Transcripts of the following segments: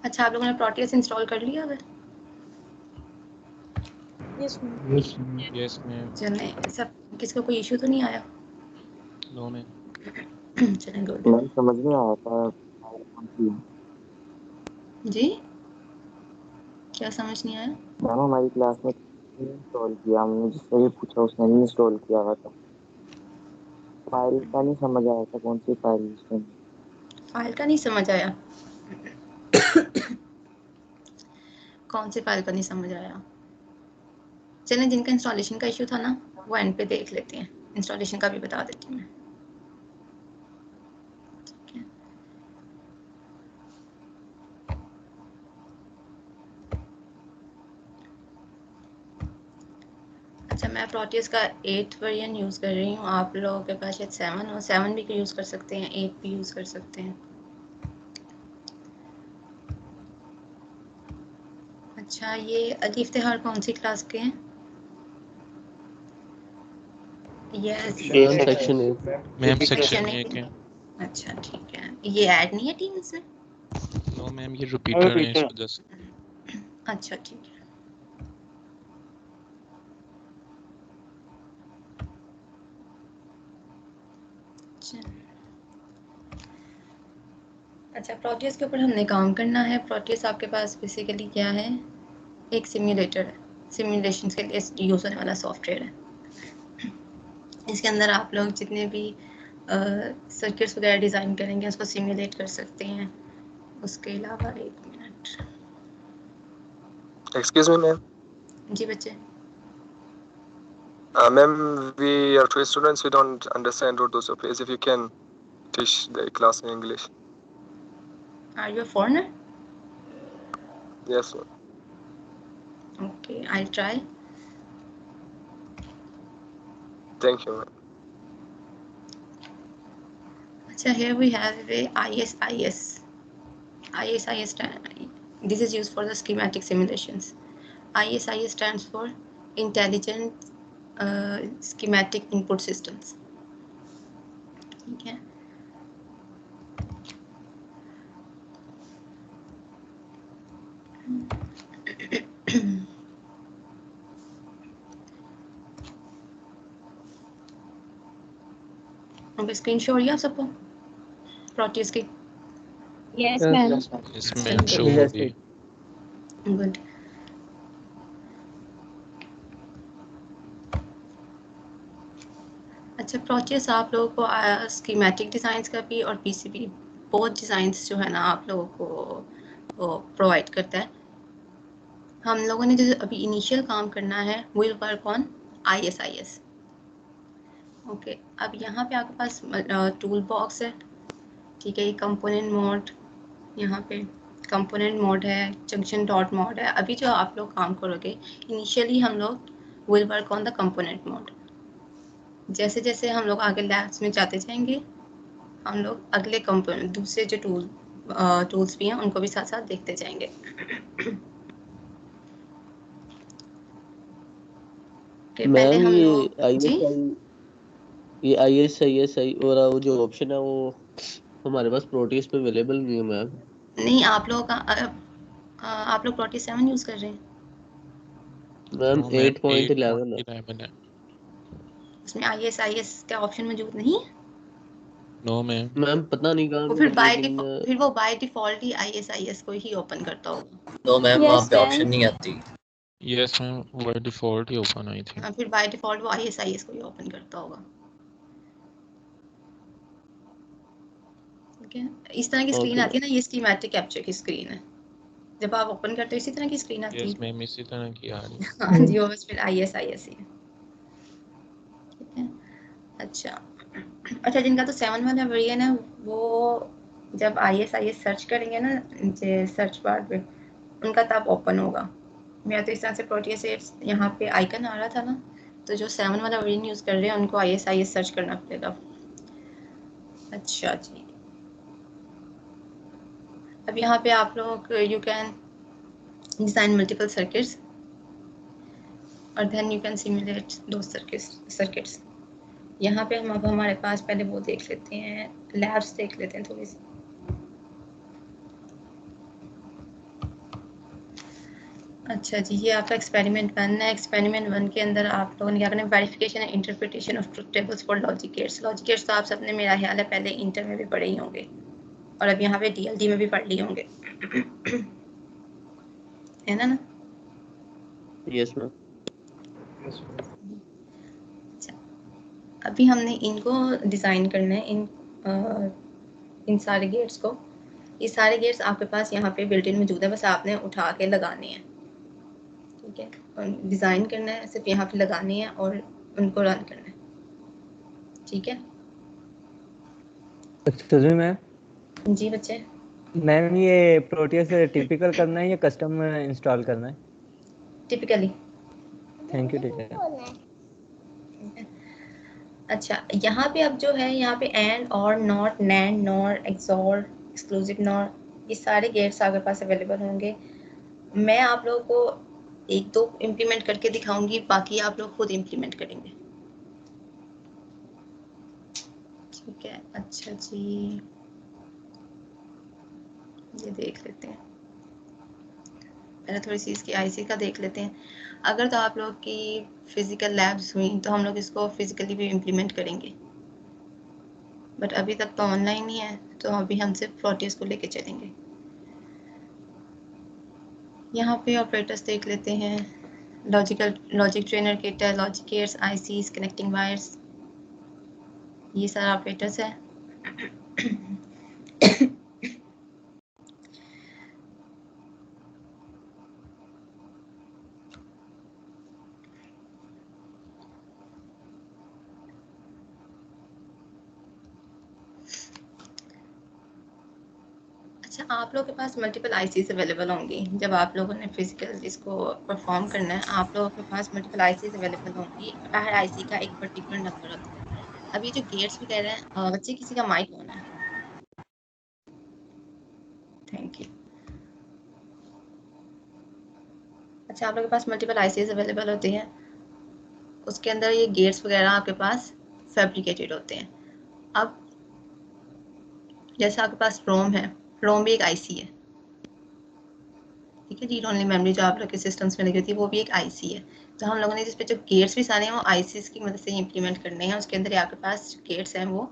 अच्छा, आप लोगों ने प्रोटियस इंस्टॉल कर लिया है? Yes ma'am. Yes ma'am. चलें, सब किसको कोई इशू तो नहीं आया? No ma'am. चलें, गुड। मैम समझ नहीं आया था फाइल कौन सी है। जी, क्या समझ नहीं आया? मैम हमारी क्लास में इंस्टॉल किया, हमने जिससे भी पूछा उसने नहीं इंस्टॉल किया हुआ था। फाइल का नहीं समझ आया था, कौन सी फाइल यूज करनी। फाइल का नहीं समझ आया? कौन सी फाइल का नहीं समझ आया? चलें, जिनका इंस्टॉलेशन का इशू था ना, वो एंड पे देख लेते हैं। इंस्टॉलेशन का भी बता देती हूँ मैं। ठीक है। अच्छा, मैं प्रोटियस का 8 वर्जन यूज़ कर रही हूँ। आप लोगों के पास शायद 7 हो, 7 भी यूज़ कर सकते हैं, 8 भी यूज़ कर सकते हैं। अच्छा, ये अली इफ्तिखार कौन सी क्लास के हैं? Yes, section A. Ma'am section section A A के। के। अच्छा, ठीक है। ये ऐड नहीं है टीम्स में? नो मैम, ये रिपीटर है इस वजह से। अच्छा, ठीक है। अच्छा, प्रोटियस के ऊपर हमने काम करना है। प्रोटियस आपके पास बेसिकली क्या है? एक सिम्युलेटर है, सिमुलेशन के लिए यूज़ होने वाला सॉफ्टवेयर है। इसके अंदर आप लोग जितने भी सर्किट्स वगैरह डिज़ाइन करेंगे उसको सिमुलेट कर सकते हैं। उसके अलावा 1 मिनट। Excuse me, ma'am. जी बच्चे। Ma'am, we are two students. We don't understand Urdu, so please, if you can teach the class in English. Are you a foreigner? Yes, ma'am. Okay, I try. Thank you, ma'am. अच्छा, here we have a ISIS. ISIS this is used for the schematic simulations. ISIS stands for Intelligent Schematic Input Systems. ठीक है। Okay, screen show हो रही है आप सबको Proteus की? Yes ma'am. Yes ma'am, show हो रही है। गुड। अच्छा, प्रोटियस आप लोगों को स्कीमेटिक डिज़ाइंस का भी और पीसीबी बोथ डिज़ाइंस जो है ना आप लोगों को वो प्रोवाइड करता है। हम लोगों ने जो अभी इनिशियल काम करना है will work on ISIS। Okay, अब यहाँ पे आपके पास टूल बॉक्स है। ठीक है, ये कंपोनेंट मोड, यहाँ पे कंपोनेंट मोड है, जंक्शन डॉट मोड है। अभी जो आप लोग काम करोगे इनिशियली हम लोग will work on the component mode. जैसे जैसे हम लोग आगे लैब्स में जाते जाएंगे हम लोग अगले कंपोनेंट दूसरे जो टूल्स भी हैं उनको भी साथ साथ देखते जाएंगे। पहले मैम हम ये लोग जी ISI और वो जो ऑप्शन है वो हमारे पास प्रोटियस पे अवेलेबल नहीं है मैम। नहीं, आप लोग आप लोग प्रोटी 7 यूज़ कर रहे हैं? मैम नो मैम, 8.11 है। 8.11 है। उसमें ISIS का ऑप्शन मौजूद नहीं है? No ma'am. मैम पता नहीं कहाँ वो पे फिर है, लेकिन बाय डिफ़ॉल्ट ही ISIS को ही ओपन करता होगा। नो मैम, वहाँ यस पे मैम। ऑप्शन नहीं आती। यस मैम, बाय डिफॉल्ट ही ओपन आई थी। फिर बाय डिफ़ॉल्ट वो ISIS को ही ओपन करता होगा। ठीक है, इस तरह की स्क्रीन ओके आती है ना, ये स्कीमेटिक कैप्चर की स्क्रीन है। जब आप ओपन करते हो इसी तरह की स्क्रीन आती यस है। मैम, इसी तरह की आ रही है। हाँ जी, वो बस फिर ISIS ही है। ठीक है। अच्छा, जिनका तो 7 वाला वर्जन है वो जब ISIS सर्च करेंगे ना सर्च बार पे उनका तब ओपन होगा। मेरा तो इस तरह से प्रोटियस से यहाँ पे आइकन आ रहा था ना, तो जो 7 वाला वर्जन यूज़ कर रहे हैं उनको ISIS सर्च करना पड़ेगा। अच्छा जी, अब यहाँ पे आप लोग you can design multiple circuits और देन यू कैन सिमुलेट दो सर्किट्स। यहाँ पे हम अब हमारे पास पहले वो देख लेते हैं, लैब्स देख लेते हैं थोड़ी सी। अच्छा जी, ये आपका एक्सपेरिमेंट 1 है। एक्सपेरिमेंट 1 के अंदर आप लोगों ने क्या करना है, verification and interpretation of truth tables for logic gates. Logic gates तो आप सबने मेरा ख्याल है पहले इंटर में भी पढ़े ही होंगे और अब यहाँ पे डीएलडी में भी पढ़ लिए होंगे है ना? Yes ma'am. अभी हमने इनको डिज़ाइन करना है, इन सारे गेट्स को। ये सारे गेट्स आपके पास यहाँ पे बिल्ट इन मौजूद है, बस आपने उठा के लगाने हैं, ठीक है? और डिज़ाइन करना है, सिर्फ यहाँ पे लगाने हैं और उनको रन करना है, ठीक है? Excuse me ma'am. जी बच्चे। मैम ये प्रोटियस टिपिकल करना है या कस्टम इंस्टॉल करना है? टिपिकली। Thank you teacher. अच्छा, यहाँ पे अब जो है, यहाँ पे एंड और not, NAND, nor, XOR, exclusive nor, ये सारे गेट्स आपके पास अवेलेबल होंगे। मैं आप लोगों को एक दो इम्प्लीमेंट करके दिखाऊंगी, बाकी आप लोग खुद इम्प्लीमेंट करेंगे, ठीक है? अच्छा जी, ये देख लेते हैं पहले, थोड़ी सी इसकी आईसी का देख लेते हैं। अगर तो आप लोग की फिजिकल लैब्स हुई तो हम लोग इसको फिजिकली भी इम्प्लीमेंट करेंगे, बट अभी तक तो ऑनलाइन ही है, तो अभी हम सिर्फ प्रोटियस को लेके चलेंगे। यहाँ पे ऑपरेटर्स देख लेते हैं। लॉजिक ट्रेनर किट है, logic gates, ICs, connecting wires, ये सारा ऑपरेटर्स है। अच्छा, आप लोगों के पास मल्टीपल आईसीज अवेलेबल होंगी जब आप लोगों ने फिजिकल इसको परफॉर्म करना है। आप लोगों के पास मल्टीपल आईसीज अवेलेबल होंगी, हर आईसी का एक पर्टिकुलर नंबर होता है। अब ये जो गेट्स वगैरह हैं, बच्चे किसी का माइक ऑन है? Thank you. अच्छा, आप लोगों के पास मल्टीपल आईसीज अवेलेबल होती हैं, उसके अंदर ये गेट्स वगैरह आपके पास फैब्रिकेटेड होते हैं। अब जैसे आपके पास रोम है, रोम भी एक आईसी है, ठीक है? रीड ओनली मेमोरी जो आप लोग के सिस्टम्स में लगी होती है, वो भी एक आईसी है। तो हम लोगों ने जिस पे जो गेट्स भी सारे हैं वो आईसीज की मदद से ही इम्प्लीमेंट करने हैं। उसके अंदर आपके पास जो गेट्स हैं वो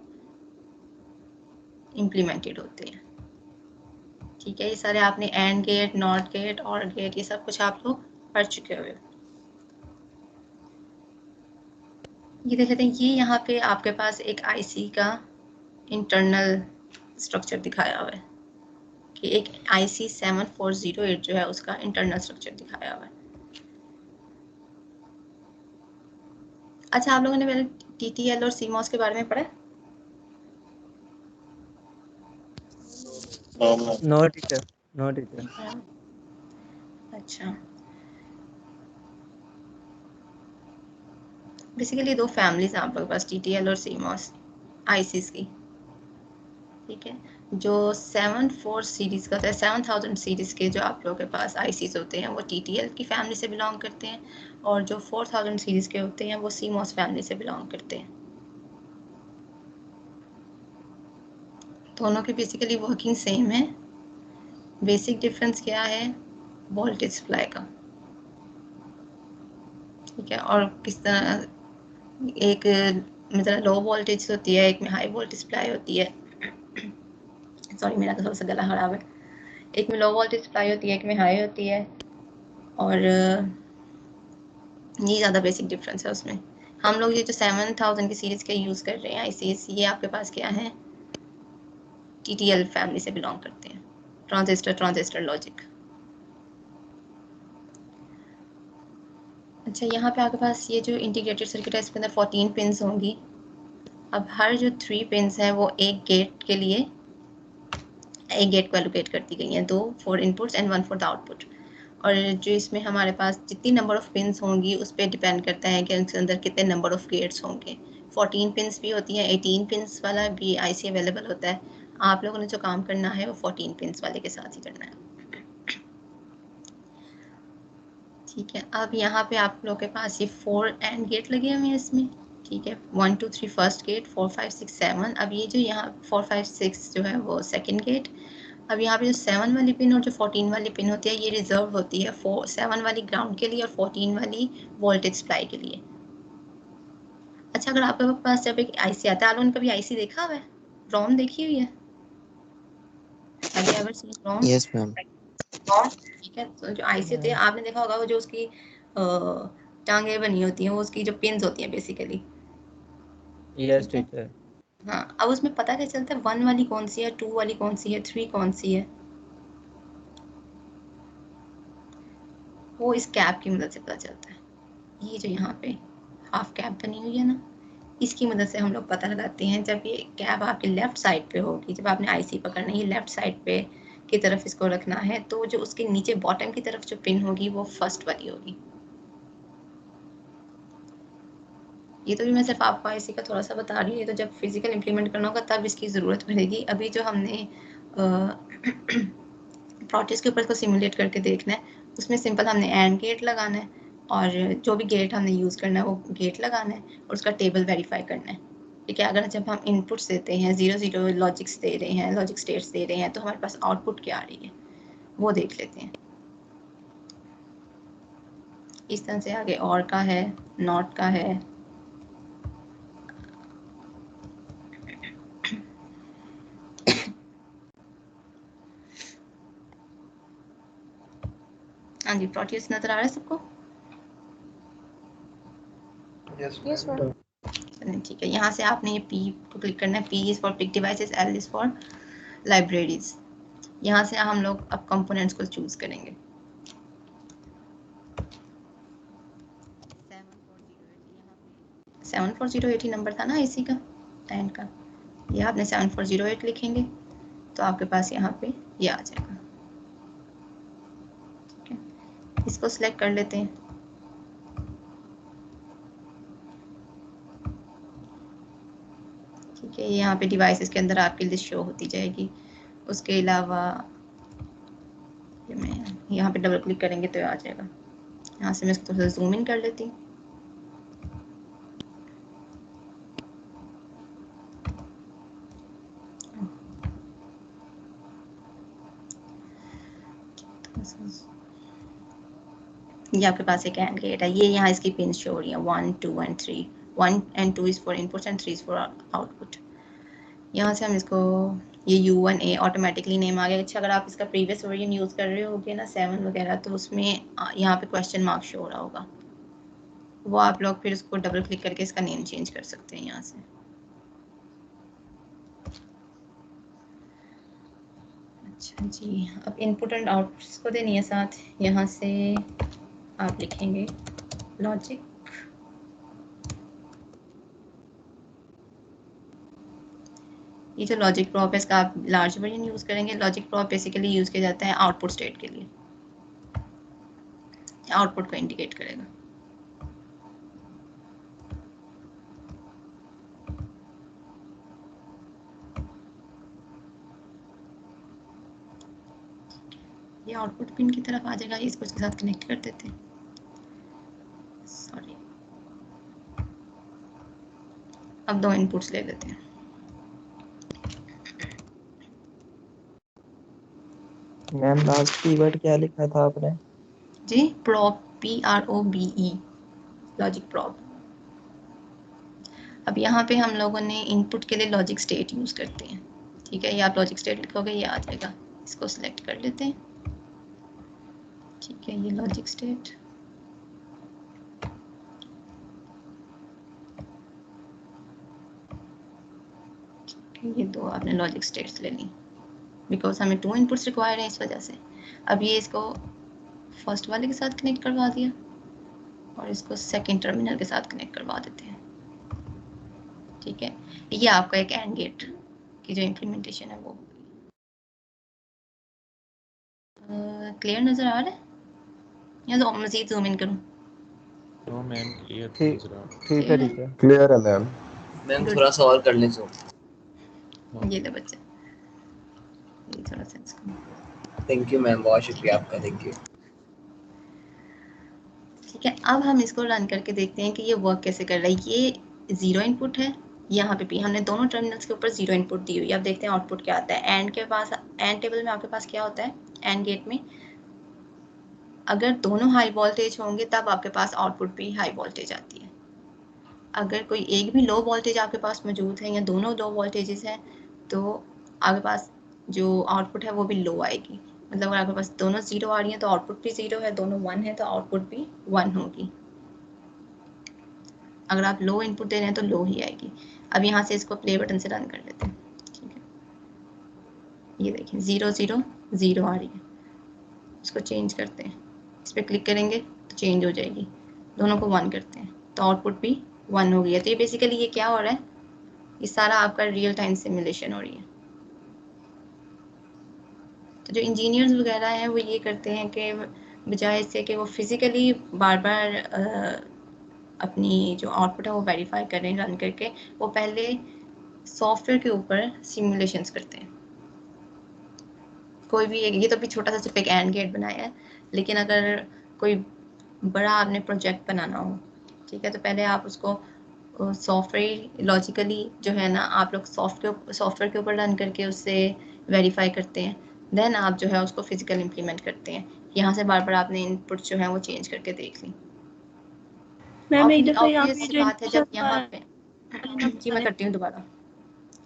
इम्प्लीमेंटेड होते हैं, ठीक है? ये सारे आपने एंड गेट, नॉट गेट, और गेट, ये सब कुछ आप लोग पढ़ चुके हुए हो। ये देख लेते हैं, ये यहाँ पे आपके पास एक आईसी का इंटरनल स्ट्रक्चर दिखाया हुआ है कि एक IC 7408 जो है उसका इंटरनल स्ट्रक्चर दिखाया हुआ है। अच्छा, आप लोगों ने पहले TTL और CMOS के बारे में पढ़ा? No teacher, no teacher. अच्छा, बेसिकली दो फैमिलीज हैं आप लोगों के पास, TTL और CMOS ICs की, ठीक है? जो 74 सीरीज का होता है, 7000 सीरीज के जो आप लोगों के पास ICs होते हैं वो TTL की फैमिली से बिलोंग करते हैं, और जो 4000 सीरीज के होते हैं वो CMOS फैमिली से बिलोंग करते हैं। दोनों की बेसिकली वर्किंग सेम है। बेसिक डिफरेंस क्या है? वोल्टेज सप्लाई का, ठीक है? और किस तरह, एक मतलब लो वोल्टेज होती है, एक में हाई वोल्टेज सप्लाई होती है। सॉरी, मेरा तो थोड़ा सा गला खराब है। एक में लो वोल्टेज सप्लाई होती है, एक में हाई होती है, और ये ज़्यादा बेसिक डिफरेंस है उसमें। हम लोग ये जो 7000 की सीरीज का यूज़ कर रहे हैं ICs, ये आपके पास क्या है? TTL फैमिली से बिलोंग करते हैं, ट्रांजिस्टर लॉजिक। अच्छा, यहाँ पे आपके पास ये जो इंटीग्रेटेड सर्किट है, इसके अंदर 14 पिन्स होंगी। अब हर जो 3 पिन्स हैं वो एक गेट के लिए, एक गेट को एलोकेट कर दी गई हैं, 2 for inputs and 1 for the output. और जो इसमें हमारे पास जितनी नंबर ऑफ पिन्स होंगी उस पर डिपेंड करता है कि उसके अंदर कितने नंबर ऑफ गेट्स होंगे। 14 पिन्स भी होती हैं, 18 पिन्स वाला भी IC अवेलेबल होता है। आप लोगों ने जो काम करना है वो 14 पिन्स वाले के साथ ही करना है, ठीक है? अब यहाँ पे आप लोगों के पास ये 4 एंड गेट लगे हुए हैं इसमें, ठीक है? 1 2 3 फर्स्ट गेट, 4 5 6 7। अब ये जो यहाँ 4 5 6 जो है वो सेकंड गेट, अब यहाँ पे जो 7 वाली पिन और जो 14 वाली पिन होती है ये रिजर्व होती है 7 वाली ग्राउंड के लिए और 14 वाली वोल्टेज सप्लाई के लिए। अच्छा, अगर आपके पास जब एक आईसी आता है, आपने कभी आईसी देखा हुआ है, रोम देखी हुई है? Have you ever seen ROM? Yes ma'am. ठीक है, तो जो आईसी होती है आपने देखा होगा, वो जो उसकी टांगे बनी होती हैं, वो उसकी जो पिन्स होती हैं बेसिकली। Yes teacher. हाँ, अब उसमें पता कैसे चलता है 1 वाली कौन सी है, 2 वाली कौन सी है, 3 कौन सी है? वो इस कैप की मदद से पता चलता है। ये जो यहाँ पे हाफ कैप बनी हुई है ना, इसकी मदद से हम लोग पता लगाते हैं। जब ये कैप आपके लेफ्ट साइड पे होगी, जब आपने आईसी पकड़ना है, ये लेफ्ट साइड पे की तरफ इसको रखना है, तो जो उसके नीचे बॉटम की तरफ जो पिन होगी वो फर्स्ट वाली होगी। ये तो भी मैं सिर्फ आपको आईसी का थोड़ा सा बता रही हूँ, ये तो जब फिजिकल इम्प्लीमेंट करना होगा तब इसकी ज़रूरत पड़ेगी। अभी जो हमने प्रोटेस के ऊपर इसको सिमुलेट करके देखना है, उसमें सिंपल हमने एंड गेट लगाना है और जो भी गेट हमने यूज़ करना है वो गेट लगाना है और उसका टेबल वेरीफाई करना है। ठीक है, अगर जब हम इनपुट्स देते हैं 0 लॉजिक्स दे रहे हैं, लॉजिक स्टेट्स दे रहे हैं, तो हमारे पास आउटपुट क्या आ रही है वो देख लेते हैं। इस तरह से आगे और का है, नॉट का है, हाँ जी, प्रोटेस नजर आ रहा है सबको? Yes ma'am. ठीक है, यहाँ से आपने ये P को क्लिक करना है। P is for pick devices, L is for libraries. यहाँ से हम लोग अब कंपोनेंट्स को चूज करेंगे। 7408 ही नंबर था ना आईसी का एंड का, ये आपने 7408 लिखेंगे तो आपके पास यहाँ पे ये आ जाएगा। ठीक है, इसको सिलेक्ट कर लेते हैं। ठीक है, यहाँ पे डिवाइसेस के अंदर आपकी लिस्ट शो होती जाएगी। उसके अलावा मैं यहाँ पे डबल क्लिक करेंगे तो आ जाएगा। यहाँ से मैं इसको थोड़ा सा जूम इन कर लेती हूँ। ये आपके पास एक एंड गेट है, ये यहाँ इसकी पिन शो हो रही है 1, 2 and 3। 1 and 2 is for inputs and 3 is for output. यहाँ से हम इसको ये U1A ऑटोमेटिकली नेम आ गया। अच्छा, अगर आप इसका प्रीवियस वर्जन यूज़ कर रहे होगे ना 7 वगैरह, तो उसमें यहाँ पे क्वेश्चन मार्क शो हो रहा होगा, वो आप लोग फिर उसको डबल क्लिक करके इसका नेम चेंज कर सकते हैं यहाँ से। अच्छा जी, अब इनपुट एंड आउटपुट को देनी है साथ। यहाँ से आप लिखेंगे लॉजिक, ये जो लॉजिक प्रॉप है इसका आप लार्ज वर्जन यूज़ करेंगे। लॉजिक प्रॉप बेसिकली यूज़ किया जाता है आउटपुट स्टेट के लिए, आउटपुट को इंडिकेट करेगा। ये आउटपुट पिन की तरफ आ जाएगा, इसको इसके साथ कनेक्ट कर देते हैं। सॉरी, अब 2 इनपुट्स ले लेते हैं। मैम लास्ट कीवर्ड क्या लिखा था आपने? जी, प्रॉप, PROBE, लॉजिक प्रॉप। अब यहाँ पे हम लोगों ने इनपुट के लिए लॉजिक स्टेट यूज़ करते हैं। ठीक है, ये आप लॉजिक स्टेट लिखोगे ये आ जाएगा। इसको सिलेक्ट कर लेते हैं। ठीक है, ये लॉजिक स्टेट, ये 2 आपने लॉजिक स्टेट्स ले ली, बिकॉज हमें 2 इनपुट्स रिक्वायर्ड हैं इस वजह से। अब ये इसको फर्स्ट वाले के साथ कनेक्ट करवा दिया और इसको सेकंड टर्मिनल के साथ कनेक्ट करवा देते हैं। ठीक है, ये आपका एक एंड गेट की जो इम्प्लीमेंटेशन है वो क्लियर नज़र आ रहा है या तो मज़ीद जूम इन करूँ? नो मैम, क्लियर ठीक नजर आ रहा ठीक है टीचर। क्लियर है मैम। मैम थोड़ा सा और कर लें तो। है। ये ले बच्चे, ये थोड़ा सा इसको, थैंक यू मैम, बहुत शुक्रिया आपका, थैंक यू। ठीक है। अब हम इसको रन करके देखते हैं कि ये वर्क कैसे कर रहा है। ये 0 इनपुट है यहाँ पे भी हमने दोनों टर्मिनल्स के ऊपर 0 इनपुट दी हुई है। अब देखते हैं आउटपुट क्या आता है। एंड के पास, एंड टेबल में आपके पास क्या होता है, एंड गेट में अगर दोनों हाई वोल्टेज होंगे तब आपके पास आउटपुट भी हाई वोल्टेज आती है। अगर कोई एक भी लो वोल्टेज आपके पास मौजूद है या दोनों लो वोल्टेजेस हैं तो आपके पास जो आउटपुट है वो भी लो आएगी। मतलब अगर आपके पास दोनों 0 आ रही हैं तो आउटपुट भी 0 है, दोनों 1 है तो आउटपुट भी 1 होगी। अगर आप लो इनपुट दे रहे हैं तो लो ही आएगी। अब यहाँ से इसको प्ले बटन से रन कर लेते हैं। ठीक है, ये देखिए 0 0 0 आ रही है। इसको चेंज करते हैं, इस पर क्लिक करेंगे तो चेंज हो जाएगी। दोनों को 1 करते हैं तो आउटपुट भी 1 हो गया। तो ये बेसिकली ये क्या हो रहा है, ये सारा आपका रियल टाइम सिमुलेशन हो रही है। तो जो इंजीनियर्स वगैरह हैं वो ये करते हैं कि बजाय इससे कि वो फिज़िकली बार बार अपनी जो आउटपुट है वो वेरीफाई करें रन करके, वो पहले सॉफ्टवेयर के ऊपर सिमुलेशंस करते हैं। कोई भी एक, ये तो भी छोटा सा सिर्फ एक एंड गेट बनाया है, लेकिन अगर कोई बड़ा आपने प्रोजेक्ट बनाना हो, ठीक है, तो पहले आप उसको सॉफ्टवेयर लॉजिकली जो है ना आप लोग सॉफ्टवेयर के ऊपर रन करके उससे वेरीफाई करते हैं, देन आप जो है उसको फिजिकल इम्प्लीमेंट करते हैं। यहाँ से बार बार आपने इनपुट जो है वो चेंज करके देख ली। मैम एक दफा यहाँ ऑब्वियस पे सी जो बात है जब यहाँ पे इनपुट जी मैं करती हूँ दोबारा।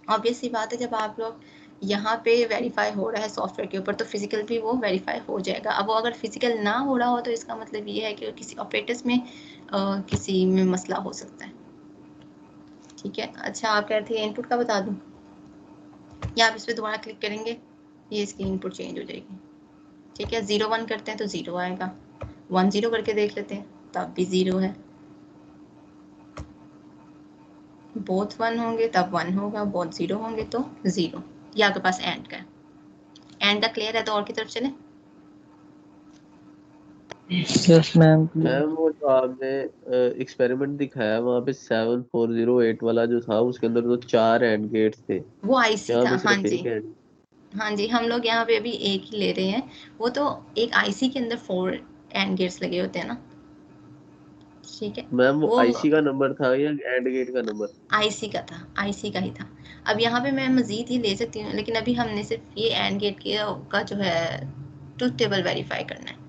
ऑब्वियस सी बात है जब आप लोग यहाँ पे वेरीफाई हो रहा है सॉफ्टवेयर के ऊपर तो फिजिकल भी वो वेरीफाई हो जाएगा। अब वो अगर फिजिकल ना हो रहा हो तो इसका मतलब ये है कि किसी ऑपरेटर्स में किसी में मसला हो सकता है। ठीक है, अच्छा आप कहते हैं इनपुट का बता दूं, या आप इस पर दोबारा क्लिक करेंगे ये इसकी इनपुट चेंज हो जाएगी। ठीक है, 0 1 करते हैं तो 0 आएगा, 1 0 करके देख लेते हैं तब भी 0 है, बोथ 1 होंगे तब 1 होगा, बोथ 0 होंगे तो 0। ये आपके पास एंड का है। एंड का क्लियर है तो और की तरफ चले। Yes ma'am. मैम वो जो आपने एक्सपेरिमेंट दिखाया वहाँ पे 7408 वाला जो था उसके अंदर तो 4 एंड गेट्स थे, वो आईसी यहाँ था, पे हाँ सिर्फ जी, एक एंड। हाँ जी, हम लोग यहाँ पे अभी एक ही ले रहे हैं। वो तो एक आईसी के अंदर 4 एंड गेट्स लगे होते हैं ना। ठीक है, मैम वो वो आईसी का नंबर था या एंड गेट का नंबर? आईसी का था, आईसी का ही था। अब यहाँ पे मैं मजीद ही ले सकती हूँ, लेकिन अभी हमने सिर्फ ये एंड गेट का जो है ट्रुथ टेबल वेरीफाई करना है।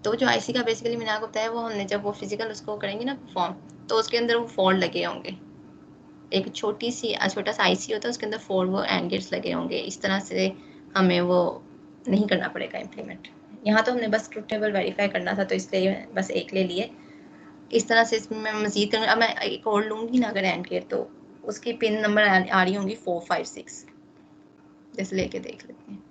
तो जो आईसी का बेसिकली मैंने आपको बताया वो हमने जब वो फिजिकल उसको करेंगे ना परफॉर्म, तो उसके अंदर वो 4 लगे होंगे। एक छोटा सा आईसी होता है उसके अंदर 4 वो एंड गेट्स लगे होंगे। इस तरह से हमें वो नहीं करना पड़ेगा इम्प्लीमेंट। यहाँ तो हमने बस ट्रुथ टेबल वेरीफाई करना था तो इसलिए बस एक ले लिए। इस तरह से इसमें मैं मजीद करूँगी। अब मैं एक और लूँगी ना अगर एंड गेट तो उसकी पिन नंबर आ रही होंगी 4 5 6, जैसे लेके देख लेते हैं।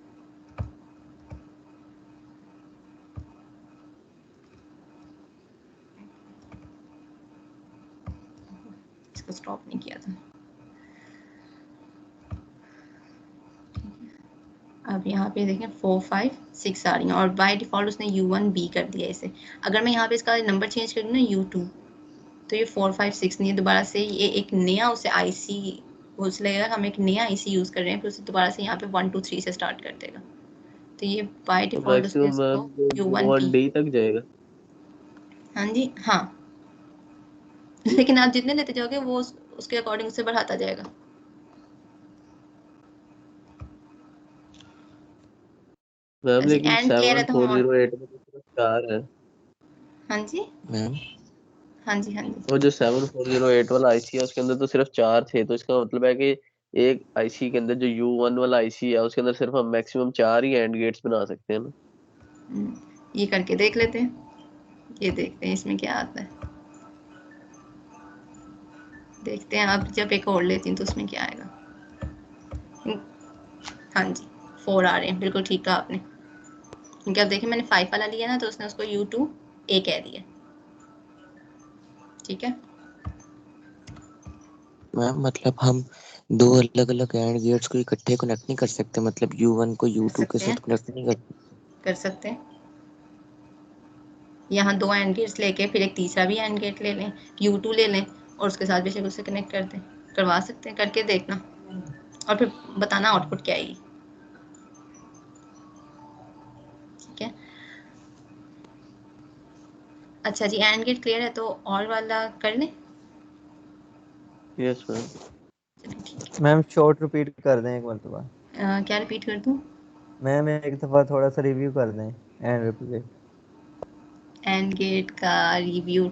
इसको स्टॉप नहीं किया था। अब यहाँ पे देखें 4 5 6 आ रही हैं और बाय डिफ़ॉल्ट उसने U1B कर दिया इसे। अगर मैं यहाँ पे इसका नंबर चेंज कर दूँ ना U2 तो ये 4 5 6 नहीं है, दोबारा से ये एक नया उसे आईसी उस लगेगा हम एक नया आईसी यूज़ कर रहे हैं, फिर उसे दोबारा से यहाँ पे 1 2 3 से स्टार्ट कर देगा। तो ये बाय तो डिफ़ॉल्ट उसने मैक्सिमम इसको मैम U1B। 1D तक जाएगा। हाँ जी, हाँ। लेकिन आप जितने लेते जाओगे वो उसके अकॉर्डिंग उसे बढ़ाता जाएगा। मैम जी लेकिन एंड क्लियर है तो हम 7408 में तो सिर्फ 4 है। हाँ जी, मैम हाँ जी, हाँ जी। वो जो 7408 वाला आईसी है उसके अंदर तो सिर्फ 4 थे, तो इसका मतलब है कि एक आईसी के अंदर जो U1 वाला आईसी है उसके अंदर सिर्फ हम मैक्सिमम 4 ही एंड गेट्स बना सकते हैं ना। ये करके देख लेते हैं, ये देखते हैं इसमें क्या आता है। देखते हैं अब जब एक और लेती हूँ तो उसमें क्या आएगा। हाँ जी 4 आ रहे हैं, बिल्कुल ठीक कहा आपने। क्योंकि अब देखिए मैंने 5 वाला लिया ना तो उसने उसको U2A कह दिया। ठीक है, मैम मतलब हम दो अलग अलग एंड गेट्स को इकट्ठे कनेक्ट नहीं कर सकते, मतलब U1 को कर U2 के सकते हैं, साथ कनेक्ट नहीं कर। कर सकते हैं। यहाँ 2 एंड गेट्स लेके फिर एक तीसरा भी एंड गेट ले लें, U2 ले लें और उसके साथ बेशक उससे कनेक्ट कर दें। करवा सकते हैं, करके देखना और फिर बताना आउटपुट क्या आएगी। ठीक है, अच्छा जी एंड गेट क्लियर है तो और वाला कर लें। Yes ma'am. चलिए ठीक है। मैम शॉर्ट रिपीट कर दें एक मरतबा। क्या रिपीट कर दूं? मैम एक दफ़ा थोड़ा सा रिव्यू कर दें एंड रिप्ले। एंड गेट का रिव्यू,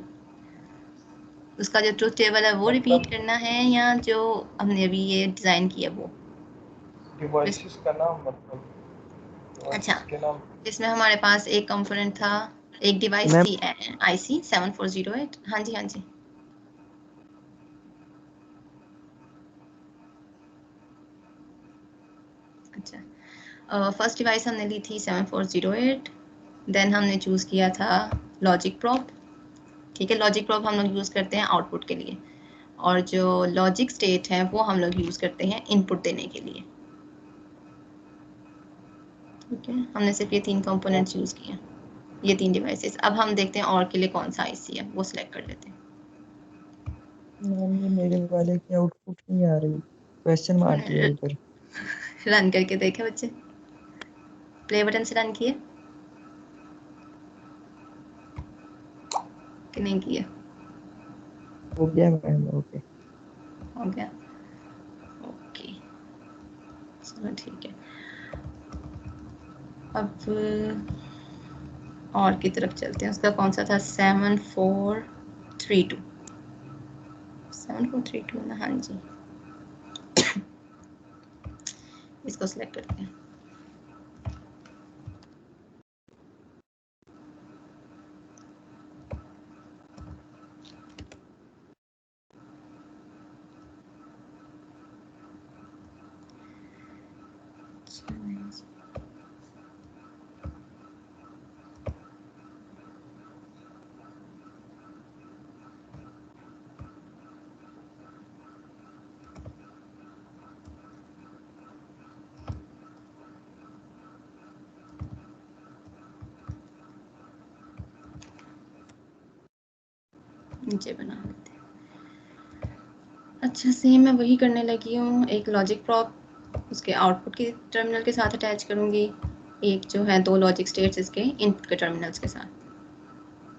उसका जो ट्रूथ टेबल है वो रिपीट करना है या जो हमने अभी ये डिज़ाइन किया वो? डिवाइसेस का नाम मतलब अच्छा, डिवाइसेस के नाम। इसमें हमारे पास एक कंपोनेंट था, एक डिवाइस मैम थी IC 7408। हाँ जी हाँ जी। अच्छा, फर्स्ट डिवाइस हमने ली थी 7408, देन हमने चूज़ किया था लॉजिक प्रॉप। ठीक है, लॉजिक प्रॉप हम लोग यूज़ करते हैं आउटपुट के लिए, और जो लॉजिक स्टेट है वो हम लोग यूज़ करते हैं इनपुट देने के लिए। ठीक है, हमने सिर्फ ये 3 कंपोनेंट्स यूज़ किए, ये 3 डिवाइसेस। अब हम देखते हैं और के लिए कौन सा आईसी है, वो सिलेक्ट कर लेते हैं। मैम ये मेरे वाले की आउटपुट नहीं आ रही, क्वेश्चन मार्क है इधर। रन करके देखे बच्चे, प्ले बटन से रन किए कि नहीं किए? हो गया मैम, ओके। हो गया, ओके चलो ठीक है। अब और की तरफ चलते हैं। उसका कौन सा था? 7432, 7432 ना? हाँ जी, इसको सिलेक्ट करते हैं। नीचे बना लेते हैं। अच्छा, सेम मैं वही करने लगी हूँ। एक लॉजिक प्रॉप उसके आउटपुट के टर्मिनल के साथ अटैच करूँगी, एक जो है 2 लॉजिक स्टेट्स इसके इनपुट के टर्मिनल्स के साथ।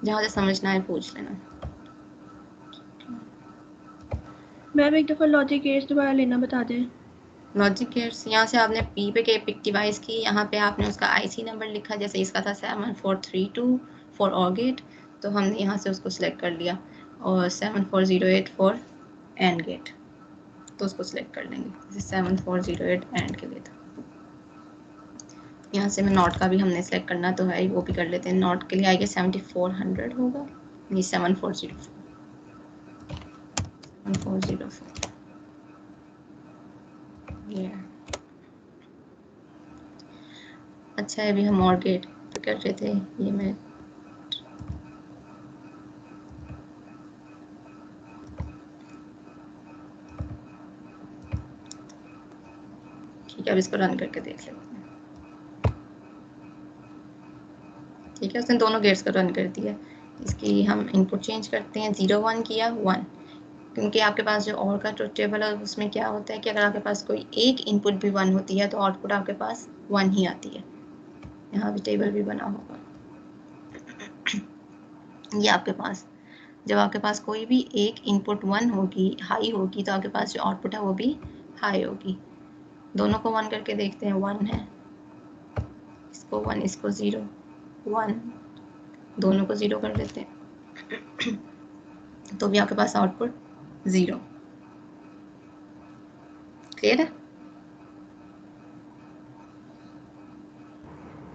जहाँ से समझना है पूछ लेना। मैम एक दफ़ा लॉजिक गेट्स दोबारा लेना बता दें। लॉजिक गेट्स, यहाँ से आपने P पे के पिक डिवाइस की, यहाँ पे आपने उसका IC नंबर लिखा, जैसे इसका था 7432 फॉर OR गेट, तो हमने यहाँ से उसको सिलेक्ट कर लिया, और 7408 फॉर एंड गेट, तो उसको सिलेक्ट कर लेंगे। जैसे 7408 एंड के लिए था। यहाँ से मैं नॉट का भी हमने सेलेक्ट करना तो है, वो भी कर लेते हैं। नॉट के लिए आएगा 7400 होगा, नहीं 7404, 7404 ये। अच्छा है, अभी हम और गेट कर रहे थे, ये मैं ठीक है, अब इसको रन करके देख लेते हैं। ठीक है, उसने दोनों गेट्स को रन कर दिया। इसकी हम इनपुट चेंज करते हैं, 0 1 किया 1, क्योंकि आपके पास जो और का ट्रुथ टेबल है उसमें क्या होता है कि अगर आपके पास कोई एक इनपुट भी 1 होती है तो आउटपुट आपके पास 1 ही आती है। यहाँ भी टेबल भी बना होगा। ये आपके पास जब आपके पास कोई भी एक इनपुट 1 होगी, हाई होगी, तो आपके पास जो आउटपुट है वो भी हाई होगी। दोनों को 1 करके देखते हैं। 1 है, इसको 1, इसको 0, 1, दोनों को 0 कर देते हैं तो भी आपके पास आउटपुट 0। क्लियर है?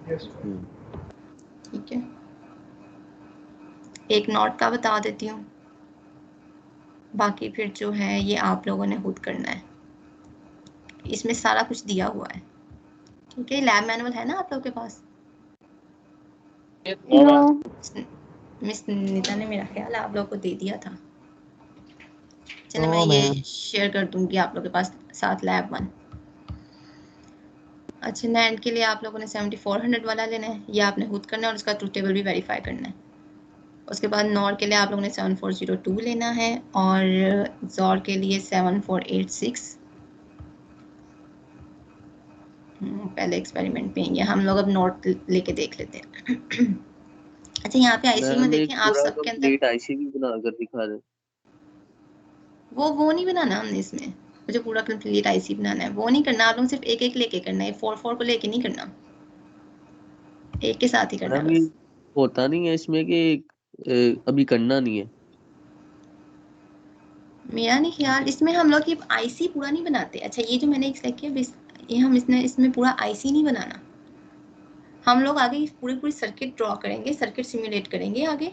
यस ठीक है, एक नॉट का बता देती हूँ, बाकी फिर जो है ये आप लोगों ने खुद करना है। इसमें सारा कुछ दिया हुआ है। ठीक है, लैब मैनुअल है ना आप लोगों के पास? नो मिस नीता ने मेरा ख्याल आप लोगों को दे दिया था। चलो नो मैं ये मैम। शेयर कर दूंगी आप लोगों के पास साथ लैब 1। अच्छा, नैंड के लिए आप लोगों ने 7400 वाला लेना है, ये आपने खुद करना है और उसका ट्रूथ टेबल भी वेरीफाई करना है। उसके बाद नॉर के लिए आप लोगों ने 7402 लेना है, और जॉर के लिए 7486। पहले एक्सपेरिमेंट में ये हम लोग अब नोट लेके देख लेते हैं। अच्छा, यहाँ पे आईसी में मैम एक देखें आप पूरा सबके अंदर कंप्लीट आईसी भी बना कर दिखा दें। वो नहीं बनाना हमने इसमें, मुझे पूरा कंप्लीट आईसी बनाना है, वो नहीं करना। आप लोग सिर्फ एक एक लेके करना है, 4 को लेके नहीं करना, एक के साथ ही करना है मैम ये बस। होता नहीं है इसमें कि अभी करना नहीं है। मेरा नहीं ख्याल, इसमें हम लोग ये आईसी पूरा नहीं बनाते। अच्छा ये जो मैंने एक सेलेक्ट किया, ये हम इसमें पूरा आईसी नहीं बनाना, हम लोग आगे पूरी सर्किट ड्रॉ करेंगे, सर्किट सिमुलेट करेंगे आगे,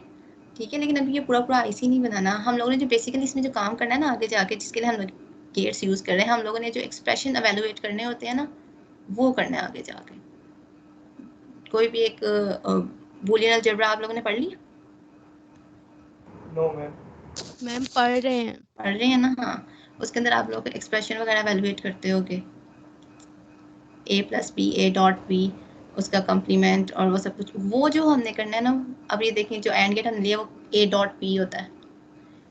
ठीक है। लेकिन अभी ये पूरा आईसी नहीं बनाना। हम लोगों ने जो बेसिकली इसमें जो काम करना है ना आगे जाके, जिसके लिए हम लोग गेट्स यूज कर रहे हैं, हम लोगों ने जो एक्सप्रेशन एवेलुएट करने होते हैं ना, वो करना है आगे जाके। कोई भी एक बूलियन अलजेब्रा आप लोगों ने पढ़ ली? No ma'am. मैम पढ़ रहे हैं ना? हाँ, उसके अंदर आप लोग एक्सप्रेशन वगैरह एवेलुएट करते होगे, a+b, a.b, उसका कम्प्लीमेंट और वो सब कुछ, वो जो हमने करना है ना। अब ये देखें, जो एंड गेट हमने लिया वो a.b होता है,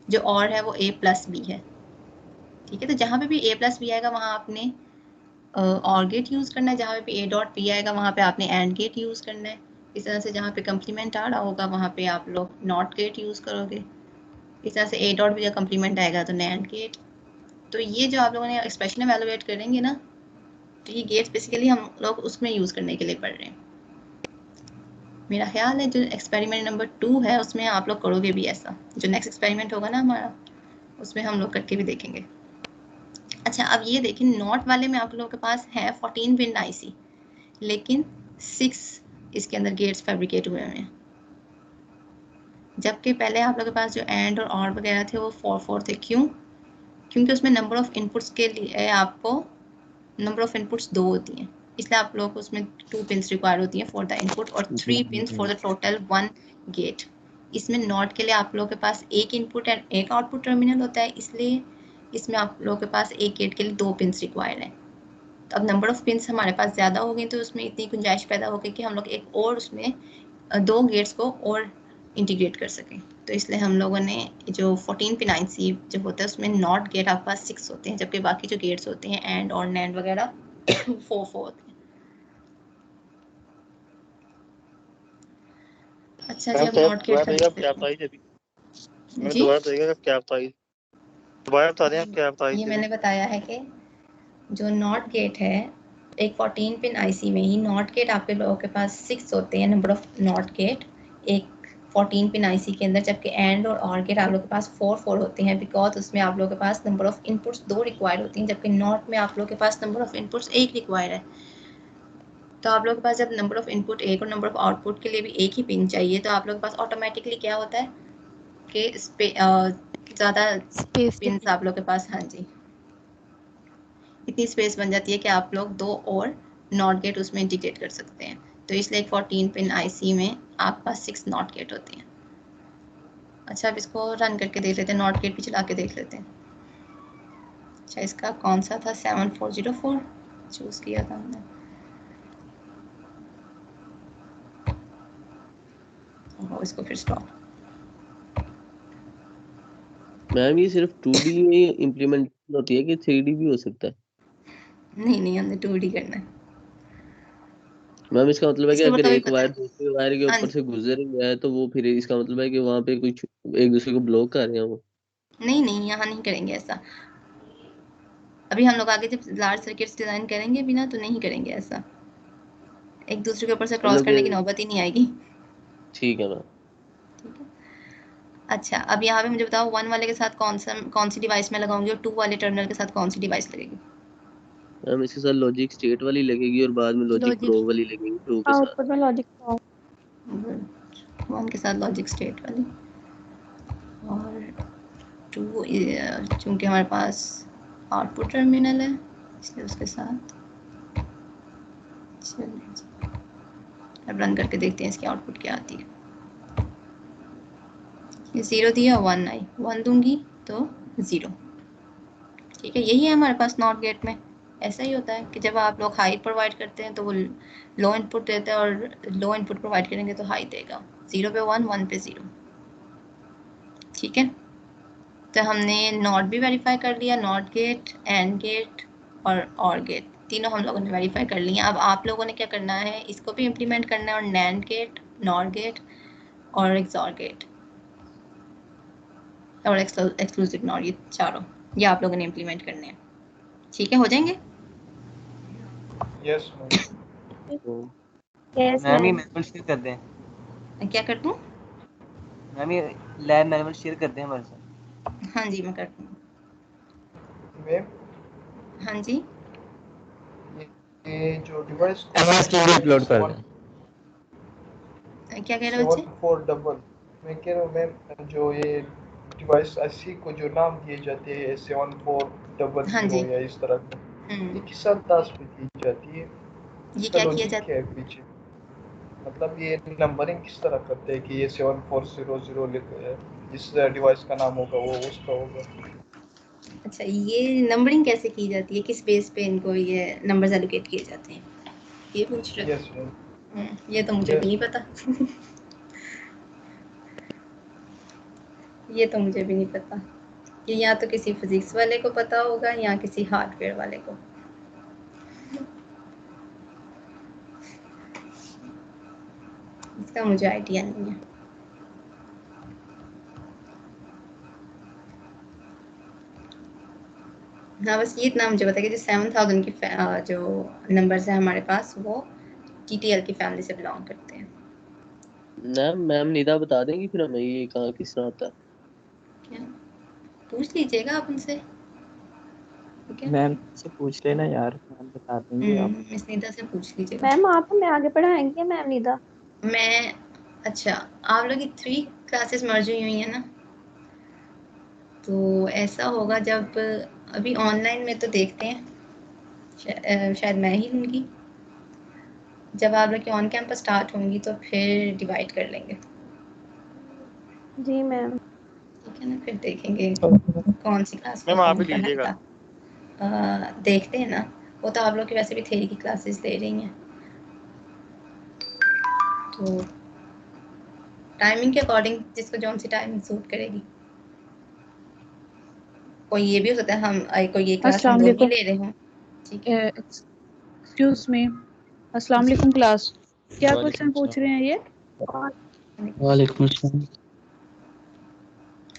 जो और है वो a+b है, ठीक है। तो जहाँ पे भी a+b आएगा वहाँ आपने और गेट यूज़ करना है, जहाँ पे a.p आएगा वहाँ पे आपने एंड गेट यूज़ करना है। इस तरह से जहाँ पे कम्प्लीमेंट आ रहा होगा वहाँ पे आप लोग नॉट गेट यूज़ करोगे। इस तरह से a.b का कम्प्लीमेंट आएगा तो नैंड गेट। तो ये जो आप लोगों ने एक्सप्रेशन एवेलुएट करेंगे ना, तो ये गेट्स बेसिकली हम लोग उसमें यूज़ करने के लिए पढ़ रहे हैं। मेरा ख्याल है जो एक्सपेरिमेंट नंबर 2 है उसमें आप लोग करोगे भी ऐसा। जो नेक्स्ट एक्सपेरिमेंट होगा ना हमारा, उसमें हम लोग करके भी देखेंगे। अच्छा अब ये देखिए, नॉट वाले में आप लोगों के पास है 14 पिन आईसी, लेकिन 6 इसके अंदर गेट्स फैब्रिकेट हुए हैं, जबकि पहले आप लोगों के पास जो एंड और वगैरह थे वो 4 थे। क्यों? क्योंकि उसमें नंबर ऑफ इनपुट्स के लिए आपको नंबर ऑफ इनपुट्स 2 होती हैं, इसलिए आप लोगों को उसमें 2 पिन्स रिक्वायर होती हैं फॉर द इनपुट और 3 pins for the total 1 gate. इसमें नॉट के लिए आप लोगों के पास एक इनपुट एंड एक आउटपुट टर्मिनल होता है, इसलिए इसमें आप लोगों के पास एक गेट के लिए 2 पिन्स रिक्वायर्ड हैं। तो अब नंबर ऑफ पिन्स हमारे पास ज़्यादा हो गई, तो उसमें इतनी गुंजाइश पैदा हो गई कि हम लोग एक और उसमें 2 गेट्स को और इंटीग्रेट कर सकें। तो इसलिए हम लोगों ने जो 14 पिन आईसी जो होता है उसमें नॉट गेट आपके पास 6 होते हैं, जबकि बाकी जो गेट्स होते हैं एंड और नैंड वगैरह 4 होते हैं। अच्छा जी, अब नॉट गेट का क्या प्राइस है? जी दोबारा बताइएगा क्या प्राइस, दोबारा बता दें आप क्या प्राइस ये है? मैंने बताया है कि जो नॉट गेट है, एक 14 पिन आईसी में ही नॉट गेट आपके लोगों के पास 6 होते हैं, नंबर ऑफ नॉट गेट एक 14 पिन आईसी के अंदर, जबकि एंड और गेट आप लोगों के पास 4 होते हैं, बिकॉज उसमें आप लोगों के पास नंबर ऑफ इनपुट्स 2 रिक्वायर्ड होती हैं, जबकि नॉट में आप लोगों के पास नंबर ऑफ इनपुट्स 1 रिक्वायर्ड है। तो आप लोगों के पास जब नंबर ऑफ इनपुट 1 और नंबर ऑफ आउटपुट के लिए भी एक ही पिन चाहिए, तो आप लोगों के पास ऑटोमेटिकली क्या होता है कि ज़्यादा पिन्स आप लोगों के पास, हाँ जी, इतनी स्पेस बन जाती है कि आप लोग 2 और नॉट गेट उसमें इंटीग्रेट कर सकते हैं। तो इसलिए 14 पिन आईसी में आपके पास 6 नॉट गेट होती हैं। अच्छा अब इसको रन करके देख लेते हैं, नॉट गेट भी चला के देख लेते हैं। अच्छा इसका कौन सा था, 7404 चूज़ किया था हमने। और इसको फिर स्टॉप। मैम ये सिर्फ 2D में इम्प्लीमेंट होती है कि 3D भी हो सकता है? नहीं हमने 2D करना है। मैम इसका मतलब है कि इसके अगर मतलब एक वायर दूसरे वायर के हाँ ऊपर से गुजर गया है तो वो फिर इसका मतलब है कि वहाँ पे कुछ एक दूसरे को ब्लॉक कर रहे हैं वो? नहीं यहाँ नहीं करेंगे ऐसा। अभी हम लोग आगे जब लार्ज सर्किट्स डिज़ाइन करेंगे भी ना, तो नहीं करेंगे ऐसा, एक दूसरे के ऊपर से क्रॉस मतलब करने की कि नौबत ही नहीं आएगी। ठीक है मैम। ठीक है। अच्छा अब यहाँ पे मुझे बताओ 1 वाले के साथ कौन सी डिवाइस में लगाऊंगी और 2 वाले टर्मिनल के साथ कौन सी डिवाइस लगेगी? मैम इसके साथ लॉजिक स्टेट वाली लगेगी और बाद में लॉजिक प्रो वाली लगेगी 2 के साथ। आउटपुट में लॉजिक प्रो, 1 के साथ लॉजिक स्टेट वाली और 2 चूँकि हमारे पास आउटपुट टर्मिनल है इसलिए उसके साथ। चलिए अब रन करके देखते हैं इसकी आउटपुट क्या आती है। ये 0 दिया, 1 आई, 1 दूंगी तो 0। ठीक है, यही है हमारे पास नॉट गेट में। ऐसा ही होता है कि जब आप लोग हाई प्रोवाइड करते हैं तो वो लो इनपुट देता है, और लो इनपुट प्रोवाइड करेंगे तो हाई देगा। 0 पे 1, 1 पे 0। ठीक है, तो हमने नॉट भी वेरीफाई कर लिया, नॉट गेट, एंड गेट और गेट तीनों हम लोगों ने वेरीफाई कर लिया। अब आप लोगों ने क्या करना है, इसको भी इम्प्लीमेंट करना है, और नैंड गेट, नॉट गेट और एक्सॉर गेट और एक्सक्लूसिव नॉट, ये चारों। ये आप लोगों ने इम्प्लीमेंट करने हैं। ठीक है, हो जाएंगे? Yes ma'am. यस मैम ये मैनुअल शेयर कर दें। क्या कर दूं? मैम ये लैब मैनुअल शेयर कर दें हमारे साथ। हाँ जी, मैं कर दूँ। मैम हाँ जी, ये जो डिवाइस MS की अपलोड कर दें। क्या कह रहे हो बच्चे? 740 मैं कह रहा हूँ मैम, जो ये डिवाइस IC को जो नाम दिए जाते हैं 7400 हाँ जी। या इस तरह का, ये किस अंदाज पे की जाती है? ये इसका क्या किया लॉजिक जाता क्या है पीछे? मतलब ये नंबरिंग किस तरह करते हैं कि ये 7400 जिस डिवाइस का नाम होगा वो उसका होगा? अच्छा, ये नंबरिंग कैसे की जाती है, किस बेस पे इनको ये नंबर्स एलोकेट किए जाते हैं, ये पूछ रहे हो? Yes ma'am. ये तो मुझे भी नहीं पता। ये तो मुझे भी नहीं पता। ये या तो किसी फिजिक्स वाले को पता होगा या किसी हार्डवेयर वाले को। इसका मुझे आइडिया नहीं है। हाँ, बस ये इतना मुझे पता है कि जो 7000 की जो नंबर्स हैं हमारे पास, वो TTL की फैमिली से बिलोंग करते हैं। मैम निदा बता देंगी फिर हमें ये कहाँ किस तरह आता है? क्या पूछ लीजिएगा आप उनसे। ठीक है, मैम से पूछ लेना यार, मैम बता देंगे आप। मिस निदा से पूछ लीजिएगा। मैम आप हमें आगे पढ़ाएंगे मैम निदा? मैं अच्छा, आप लोग की 3 क्लासेस मर्ज हुई है ना, तो ऐसा होगा जब अभी ऑनलाइन में तो देखते हैं, शायद मैं ही लूँगी। जब आप लोग की ऑन कैंपस स्टार्ट होंगी तो फिर डिवाइड कर लेंगे। जी मैम। ठीक है ना, फिर देखेंगे कौन सी क्लास में मैम आप कौन ही लीजिएगा। पढ़ाएगा। देखते हैं ना, वो तो आप लोग की वैसे भी थ्योरी की क्लासेस ले रही हैं, तो टाइमिंग के अकॉर्डिंग जिसको जौन सी टाइमिंग सूट करेगी। कोई ये भी हो सकता है हम कोई ये क्लास हम दोनों ही ले रहे हों। ठीक है, एक्सक्यूज मी, अस्सलाम वालेकुम क्लास। क्या क्वेश्चन पूछ रहे हैं ये? वालेकुम अस्सलाम।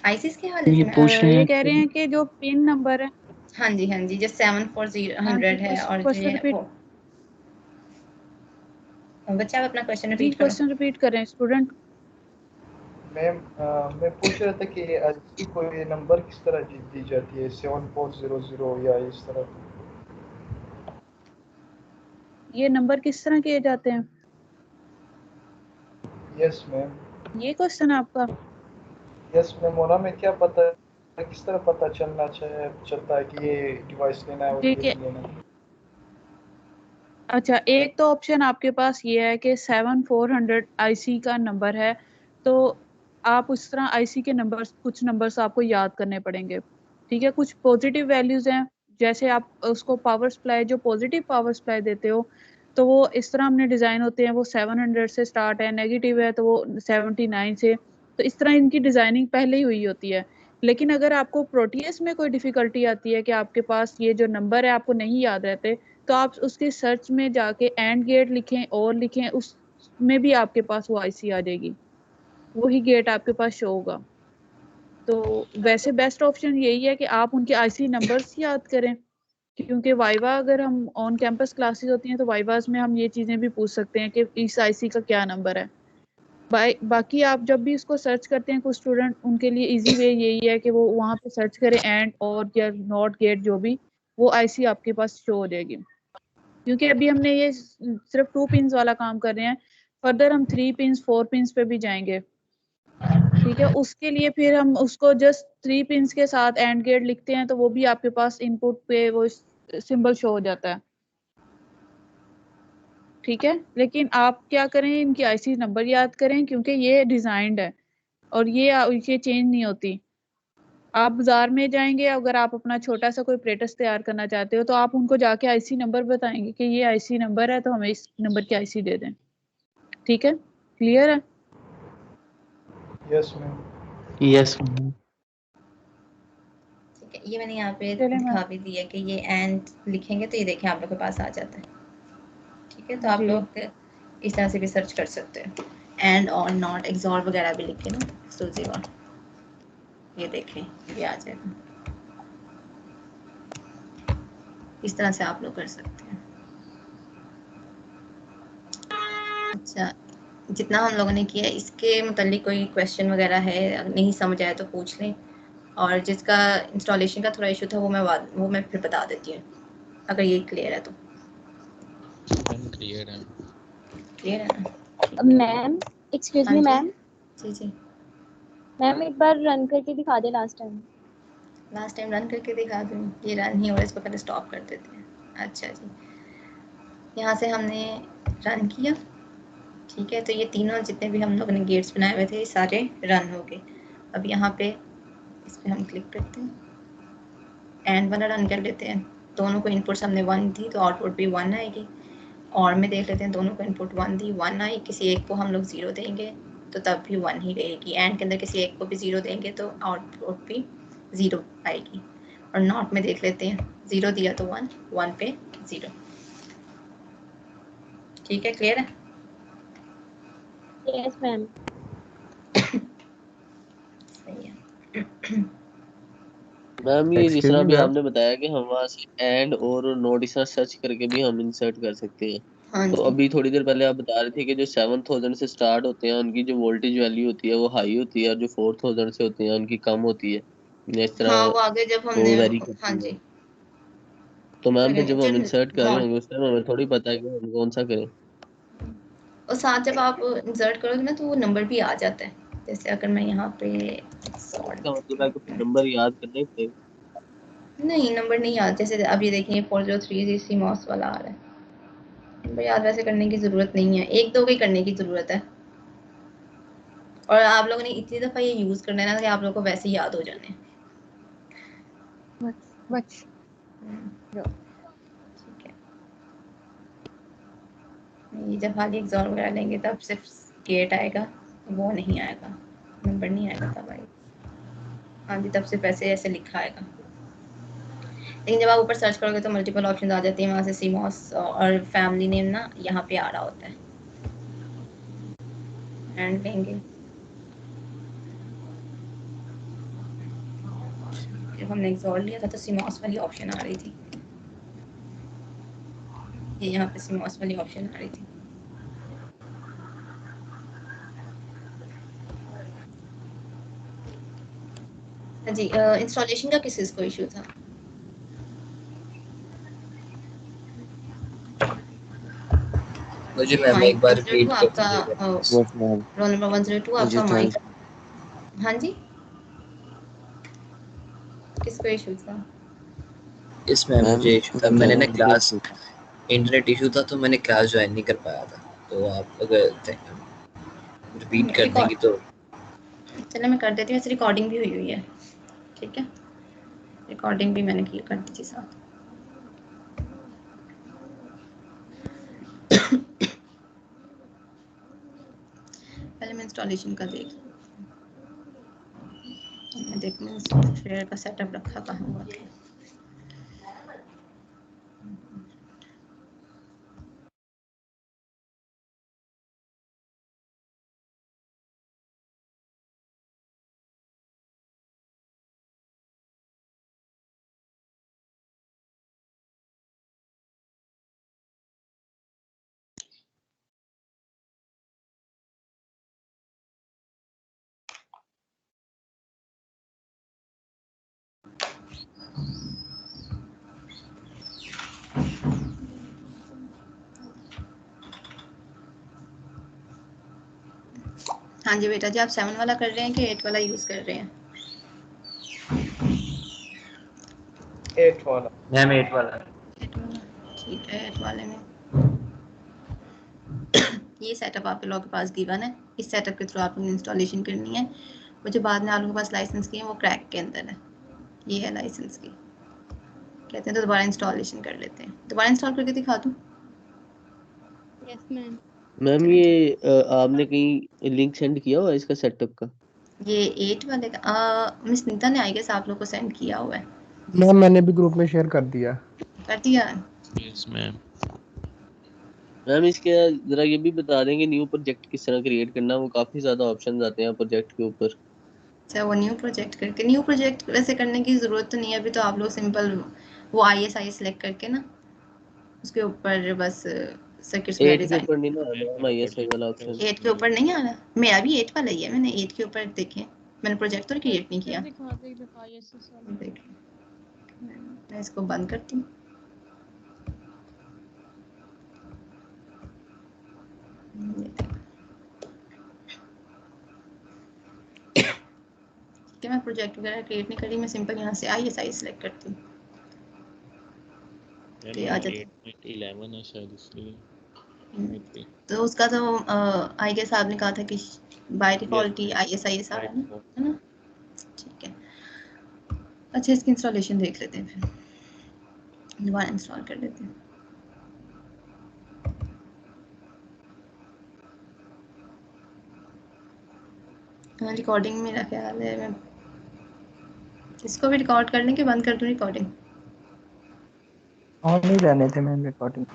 आईसीस के हवाले से ये पूछ रहे ये हैं कह रहे हैं कि जो पिन नंबर है। हाँ जी, हाँ जी, जो 7400 है और जो क्वेश्चन है रिपीट। वो। बच्चा आप अपना क्वेश्चन जी रिपीट करो। क्वेश्चन रिपीट करें स्टूडेंट। मैम मैं पूछ रहा था कि IC को ये नंबर किस तरह दी जाती है 7400 या इस तरह? ये नंबर किस तरह किए जाते हैं? Yes ma'am. ये क्वेश्चन है आपका? यस मैम, और हमें क्या पता, किस तरह पता चलता है कि ये डिवाइस लेना है और ये ठीक है। नहीं लेना है? अच्छा, एक तो ऑप्शन आपके पास ये है कि 7400 IC का नंबर है, तो आप उस तरह IC के नंबर्स, कुछ नंबर्स आपको याद करने पड़ेंगे। ठीक है, कुछ पॉजिटिव वैल्यूज हैं, जैसे आप उसको पावर सप्लाई, जो पॉजिटिव पावर सप्लाई देते हो तो वो इस तरह हमने डिजाइन होते हैं, वो 700 से स्टार्ट है, नेगेटिव है तो वो 79 से, तो इस तरह इनकी डिजाइनिंग पहले ही हुई होती है। लेकिन अगर आपको प्रोटीएस में कोई डिफिकल्टी आती है कि आपके पास ये जो नंबर है आपको नहीं याद रहते, तो आप उसके सर्च में जाके एंड गेट लिखें और लिखें, उसमें भी आपके पास वो IC आ जाएगी, वही गेट आपके पास शो होगा। तो वैसे बेस्ट ऑप्शन यही है कि आप उनके IC नंबर्स याद करें, क्योंकि वाइवा अगर हम ऑन कैंपस क्लासेस होती हैं तो वाइवास में हम ये चीजें भी पूछ सकते हैं कि इस IC का क्या नंबर है। बाकी आप जब भी इसको सर्च करते हैं, कुछ स्टूडेंट उनके लिए इजी वे यही है कि वो वहाँ पे सर्च करें एंड और या नॉट गेट, जो भी, वो IC आपके पास शो हो जाएगी। क्योंकि अभी हमने ये सिर्फ 2 पिंस वाला काम कर रहे हैं, फर्दर हम 3 पिंस 4 पिंस पे भी जाएंगे। ठीक है, उसके लिए फिर हम उसको जस्ट 3 पिंस के साथ एंड गेट लिखते हैं तो वो भी आपके पास इनपुट पे वो सिंबल शो हो जाता है। ठीक है, लेकिन आप क्या करें, इनकी IC नंबर याद करें, क्योंकि ये डिजाइंड है और ये चेंज नहीं होती। आप बाजार में जाएंगे, अगर आप अपना छोटा सा कोई प्रेटस तैयार करना चाहते हो तो आप उनको जाके IC नंबर बताएंगे कि ये IC नंबर है तो हमें इस नंबर की IC दे दें। ठीक है, क्लियर है? Yes ma'am. यस। ठीक है, ये मैंने यहाँ पे चलें दिखा भी दिया कि ये एंड लिखेंगे तो ये देखें आप लोग के पास आ जाता है। ठीक है, तो आप लोग इस तरह से भी सर्च कर सकते हैं, एंड और नॉट एक्सॉर वगैरह भी लिखे ना, एक्सक्लूसिव और, ये देखें ये आ जाएगा। इस तरह से आप लोग कर सकते हैं। अच्छा, जितना हम लोगों ने किया है इसके मुतालिक कोई क्वेश्चन वगैरह है, नहीं समझ आया तो पूछ लें, और जिसका इंस्टॉलेशन का थोड़ा इशू था वो मैं फिर बता देती हूँ, अगर ये क्लियर है तो। क्लियर है। क्लियर है ना? Ma'am excuse me ma'am. जी जी मैम एक बार रन करके दिखा दे लास्ट टाइम रन करके दिखा दूँ? ये रन ही हो रहा है, इसको पहले स्टॉप कर देते हैं। अच्छा जी, यहाँ से हमने रन किया, ठीक है। तो ये तीनों जितने भी हम लोगों ने गेट्स बनाए हुए थे सारे रन हो गए। अब यहाँ पे इस पर हम क्लिक करते हैं, एंड वाला रन कर लेते हैं। दोनों को इनपुट्स हमने 1 दी तो आउटपुट भी 1 आएगी, और में देख लेते हैं दोनों को इनपुट 1 दी, 1 आई। किसी एक को हम लोग 0 देंगे तो तब भी 1 ही रहेगी। एंड के अंदर किसी एक को भी 0 देंगे तो आउटपुट भी 0 आएगी। और नॉट में देख लेते हैं, 0 दिया तो 1, 1 पे 0। ठीक है, क्लियर है? Yes ma'am. सही है। मैम ये जिस तरह Excuse me, भी ma'am. आपने बताया कि हम वहाँ से एंड और नोट इस तरह सर्च करके भी हम इंसर्ट कर सकते हैं। हाँ तो जी। अभी थोड़ी देर पहले आप बता रहे थे कि जो 7000 से स्टार्ट होते हैं उनकी जो वोल्टेज वैल्यू होती है वो हाई होती है, और जो 4000 से होते हैं उनकी कम होती है। इस तरह हाँ, वो आगे जब वो हमने, वेरी हाँ करती है। जी, तो मैम फिर जब हम जब इंसर्ट कर रहे नॉट, होंगे उस टाइम हमें थोड़ी पता है कि हम कौन सा करें। और साथ जब आप इंसर्ट करोगे ना तो वो नंबर भी आ जाता है। जैसे अगर मैं यहाँ पे इसका मतलब है कि फिर नंबर याद करने पड़ेगा। नहीं, नंबर नहीं याद, जैसे अभी देखिए 403 CMOS वाला आ रहा है, नंबर याद वैसे करने की ज़रूरत नहीं है, 1-2 की करने की ज़रूरत है। और आप लोगों ने इतनी दफ़ा ये यूज़ करना है ना कि आप लोगों को वैसे ही याद हो जाने हैं। ठीक है, ये जब खाली एग्जाम वगैरह लेंगे तब सिर्फ गेट आएगा, वो नहीं आएगा, नंबर नहीं आएगा तब आएगा। हाँ जी, तब सिर्फ ऐसे लिखा आएगा। लेकिन जब आप ऊपर सर्च करोगे तो मल्टीपल ऑप्शन आ जाती हैं, वहाँ से CMOS और फैमिली नेम ना यहाँ पे आ रहा होता है। एंड लेंगे, जब हमने एग्जॉर लिया था तो CMOS वाली ऑप्शन आ रही थी, ये यहाँ पे CMOS वाली ऑप्शन आ रही थी। हाँ जी, इंस्टॉलेशन का किस को इशू था? मुझे मैम एक बार रिपीट कर आपका दीजिएगा। Yes ma'am. रोल नंबर 102 मुझे आपका थोड़ा माइक। हाँ जी, किसको इशू था? यस मैम, मुझे इशू था, मैंने ना इंटरनेट का क्लास, इशू था। इंटरनेट इशू था तो मैंने क्लास ज्वाइन नहीं कर पाया था। तो आप अगर रिपीट कर देंगी तो। चलो मैं कर देती हूँ, ऐसे रिकॉर्डिंग भी हुई है, ठीक है, रिकॉर्डिंग भी मैंने की, कर दीजिए साथ। पहले मैं इंस्टॉलेशन का देख, मैं देखने सॉफ्टवेयर का सेटअप रखा कहाँ हुआ था। हाँ जी बेटा जी, आप 7 वाला कर रहे हैं कि 8 वाला यूज कर रहे हैं? 8 वाला मैम 8 वाला। ठीक है, 8 वाले में ये सेटअप आप लोगों के पास गिवन है, इस सेटअप के थ्रू आप लोगों ने इंस्टॉलेशन करनी है। वो जो बाद में आप लोगों के पास लाइसेंस की है वो क्रैक के अंदर है, ये है लाइसेंस की, कहते हैं तो दोबारा इंस्टॉलेशन कर लेते हैं। दोबारा इंस्टॉल करके दिखा दूँ? Yes ma'am. मैम ये आपने कहीं लिंक सेंड किया हुआ है इसका सेटअप का? ये 8 वाले का मिस नीता ने आई गेस आप लोग को सेंड किया हुआ है। मैम मैंने भी ग्रुप में शेयर कर दिया। कर दिया? Yes ma'am. मैम इसके जरा ये भी बता देंगे न्यू प्रोजेक्ट किस तरह क्रिएट करना, वो काफी ज्यादा ऑप्शंस आते हैं प्रोजेक्ट के ऊपर। अच्छा, वो न्यू प्रोजेक्ट करके, न्यू प्रोजेक्ट वैसे करने की ज़रूरत तो नहीं है, अभी तो आप लोग सिंपल वो ISI सेलेक्ट करके ना उसके ऊपर बस सर्किट्स 8 वगैरह के डिजाइन। ऊपर नहीं ना आ रहा ISI वाला ऑप्शन। 8 के ऊपर नहीं आ रहा, मेरा भी 8 वाला ही है, मैंने 8 के ऊपर देखे, मैंने प्रोजेक्ट तो क्रिएट नहीं किया। दिखा दे एक दफा ISS वाला। देख मैं इसको बंद करती हूँ। कि मैं प्रोजेक्ट वगैरह क्रिएट नहीं करी, मैं सिंपल यहाँ से ISI सेलेक्ट करती हूँ। मैम ये आ जाता है। 8.11 है शायद इसलिए। तो उसका तो आई गेस आपने कहा था कि बाय डिफॉल्ट ही ISI आ रहा है ना, ठीक है। अच्छा इसकी इंस्टॉलेशन देख लेते हैं, फिर दोबारा इंस्टॉल कर लेते हैं। हाँ रिकॉर्डिंग मेरा ख्याल है मैं इसको भी रिकॉर्ड करने के बंद कर दूँ रिकॉर्डिंग। ऑन नहीं रहने थे मैम रिकॉर्डिंग।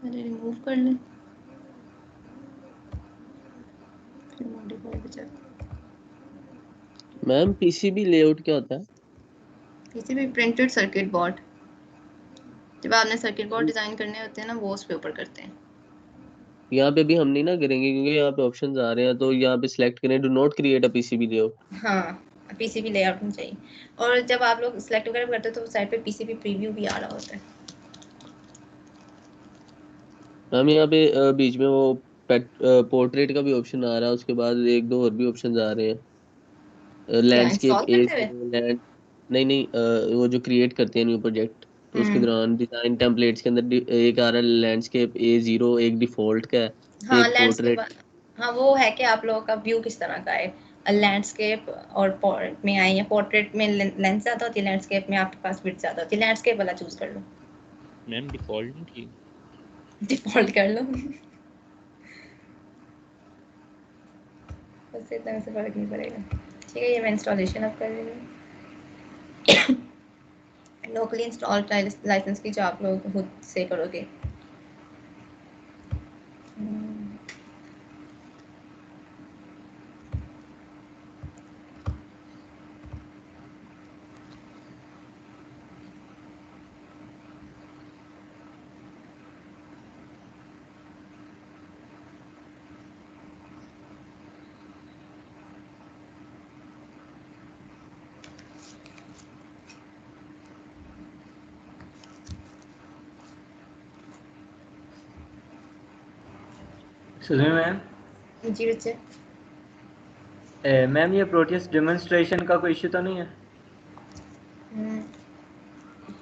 पहले रिमूव कर लें फिर मॉडिफाई पे चल। मैम पीसीबी लेआउट क्या होता है? पीसीबी प्रिंटेड सर्किट बोर्ड, जब आपने सर्किट बोर्ड डिजाइन करने होते हैं ना वो उस पे ऊपर करते हैं। यहाँ पे भी हम नहीं ना करेंगे क्योंकि यहाँ पे ऑप्शंस आ रहे हैं, तो यहाँ पे सिलेक्ट करें do not create a PCB layout. हाँ पीसीबी लेआउट में चाहिए, और जब आप लोग सिलेक्ट वगैरह करते हो तो साइड पे पीसीबी प्रीव्यू भी आ रहा होता है। मैम यहाँ पे बीच में वो पोर्ट्रेट का भी ऑप्शन आ रहा है, उसके बाद एक दो और भी ऑप्शन आ रहे हैं। क्या लैंडस्केप इंस्टॉल करते हुए? लैंड नहीं वो जो क्रिएट करते हैं न्यू प्रोजेक्ट, तो उसके दौरान डिजाइन टेम्पलेट्स के अंदर एक आ रहा है लैंडस्केप A0, एक डिफॉल्ट का है, हाँ एक लैंडस्केप, पोर्ट्रेट। हाँ वो है कि आप लोगों का व्यू किस तरह का है। लैंडस्केप और में आए हैं, पोर्ट्रेट में लेंथ ज़्यादा होती है, लैंडस्केप में आपके पास विड्थ ज़्यादा होती है। लैंडस्केप वाला चूज कर लो। मैम डिफॉल्ट नहीं थी? डिफॉल्ट कर लो बस इतना से फर्क नहीं पड़ेगा। ठीक है ये मैं इंस्टॉलेशन अब कर रही हूँ। लोकली इंस्टॉल लाइसेंस की जो आप लोग खुद से करोगे। सुनिए मैम। जी बच्चे। मैम ये प्रोटियस डेमोन्स्ट्रेशन का कोई इश्यू तो नहीं है?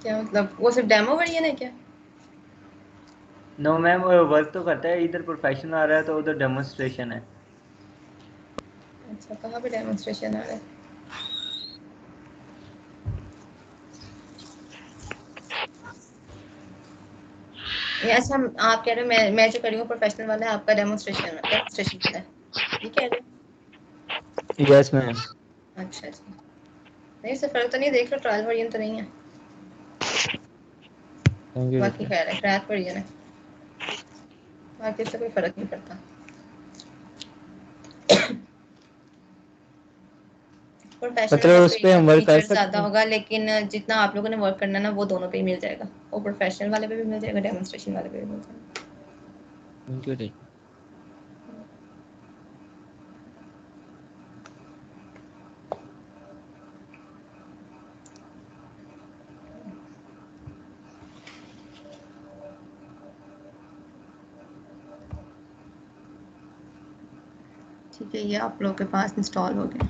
क्या मतलब वो सिर्फ डेमो वर्जन है क्या? नो मैम वर्क तो करता है, इधर प्रोफेशनल आ रहा है तो उधर डेमोन्स्ट्रेशन है। अच्छा कहाँ पे डेमोन्स्ट्रेशन आ रहा है? अच्छा आप कह रहे हो मैं जो कर रही हूँ प्रोफेशनल वाला है, आपका डेमोन्स्ट्रेशन है ये कह रहे हो? Yes ma'am. अच्छा जी नहीं इससे फर्क तो नहीं, देख लो ट्रायल वर्जन तो नहीं है, बाकी खैर है क्रैक वर्जन है, बाकी इससे कोई फर्क नहीं पड़ता। प्रोफेशनल मतलब में उस तो पे एक हम वर्क कर फीचर सकते ज़्यादा हैं? होगा, लेकिन जितना आप लोगों ने वर्क करना ना वो दोनों पे ही मिल जाएगा, वो प्रोफेशनल वाले पे भी मिल जाएगा, डेमोन्स्ट्रेशन वाले पे भी मिल जाएगा। ठीक है ये आप लोगों के पास इंस्टॉल हो गया,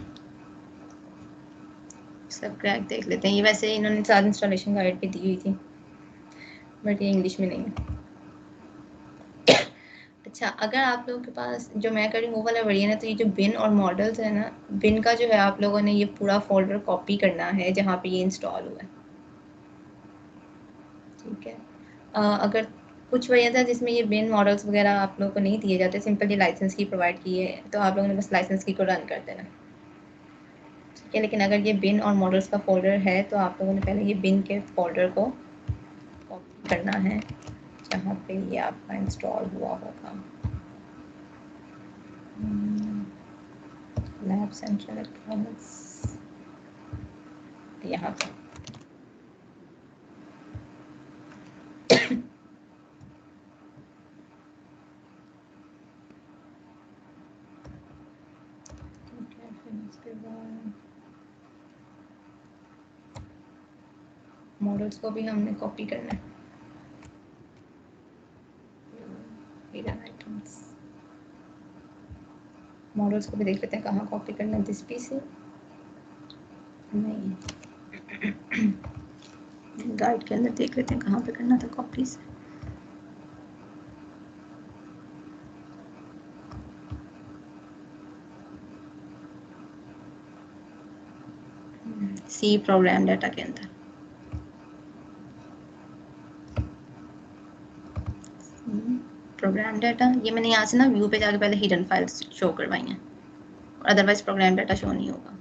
सब क्रैक देख लेते हैं। ये वैसे इन्होंने साथ इंस्टॉलेशन गाइड भी दी हुई थी बट ये इंग्लिश में नहीं है। अच्छा अगर आप लोगों के पास जो मैं कर रही हूँ वो वाला वर्जन है, तो ये जो बिन और मॉडल्स है ना, बिन का जो है आप लोगों ने ये पूरा फोल्डर कॉपी करना है जहाँ पे ये इंस्टॉल हुआ है, ठीक है। अगर कुछ वर्जन था जिसमें ये बिन मॉडल्स वगैरह आप लोगों को नहीं दिए जाते, सिंपली लाइसेंस की प्रोवाइड की है, तो आप लोगों ने बस लाइसेंस की को रन कर देना, ठीक है। लेकिन अगर ये बिन और मॉडल्स का फोल्डर है तो आप लोगों ने पहले ये बिन के फोल्डर को कॉपी करना है जहाँ पे ये आपका इंस्टॉल हुआ होगा। लैब सेंट्रल इलेक्ट्रॉनिक्स यहाँ पे मॉडल्स को भी हमने कॉपी करना है। मॉडल्स को भी देख लेते हैं कहाँ कॉपी करना है। दिस पी से नहीं, गाइड के अंदर देख लेते हैं कहाँ पे करना था कॉपी से। सी प्रोग्राम डाटा के अंदर प्रोग्राम डाटा, ये मैंने यहाँ से ना व्यू पे जाके पहले हिडन फाइल्स शो करवाई हैं, अदरवाइज प्रोग्राम डाटा शो नहीं होगा।